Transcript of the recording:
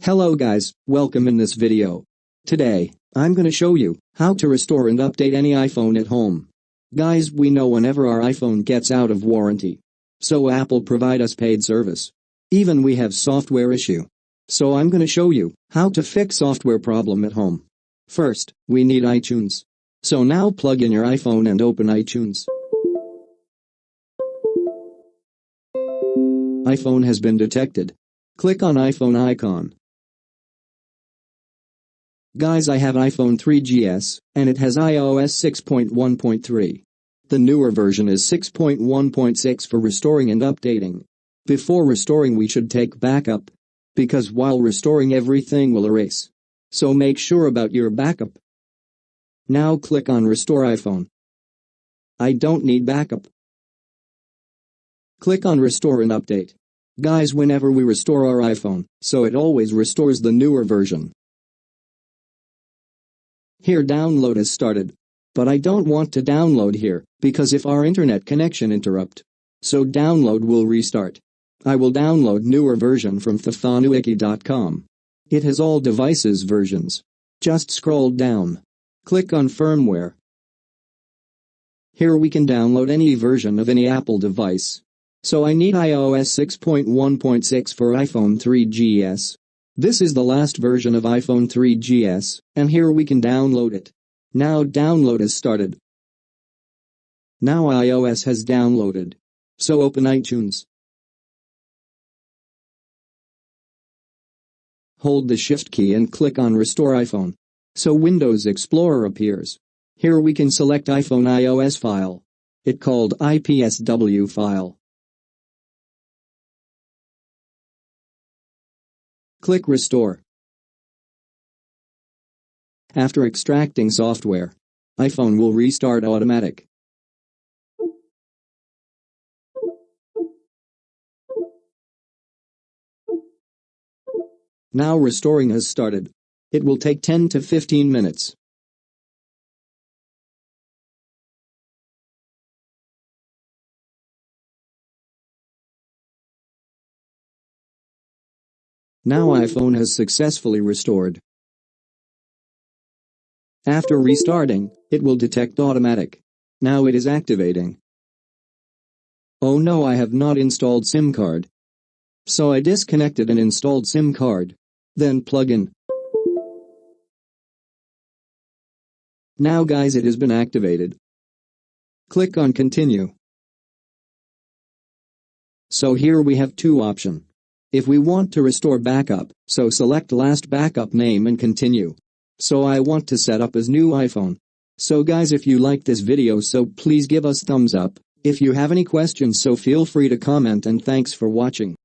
Hello guys, welcome in this video. Today, I'm gonna show you how to restore and update any iPhone at home. Guys, we know whenever our iPhone gets out of warranty, so Apple provide us paid service. Even we have software issue. So I'm gonna show you how to fix software problem at home. First, we need iTunes. So now plug in your iPhone and open iTunes. iPhone has been detected. Click on iPhone icon. Guys, I have iPhone 3GS, and it has iOS 6.1.3. The newer version is 6.1.6 for restoring and updating. Before restoring we should take backup, because while restoring everything will erase. So make sure about your backup. Now click on Restore iPhone. I don't need backup. Click on Restore and Update. Guys, whenever we restore our iPhone, so it always restores the newer version. Here download is started. But I don't want to download here, because if our internet connection interrupt, so download will restart. I will download newer version from thfanuwiki.com. It has all devices versions. Just scroll down. Click on firmware. Here we can download any version of any Apple device. So I need iOS 6.1.6 for iPhone 3GS. This is the last version of iPhone 3GS, and here we can download it. Now download is started. Now iOS has downloaded. So open iTunes. Hold the Shift key and click on Restore iPhone. So Windows Explorer appears. Here we can select iPhone iOS file. It called IPSW file. Click Restore. After extracting software, iPhone will restart automatic. Now restoring has started. It will take 10 to 15 minutes. Now iPhone has successfully restored. After restarting, it will detect automatic. Now it is activating. Oh no, I have not installed SIM card. So I disconnected and installed SIM card. Then plug in. Now guys, it has been activated. Click on continue. So here we have two options. If we want to restore backup, so select last backup name and continue. So I want to set up as new iPhone. So guys, if you like this video, so please give us thumbs up. If you have any questions, so feel free to comment, and thanks for watching.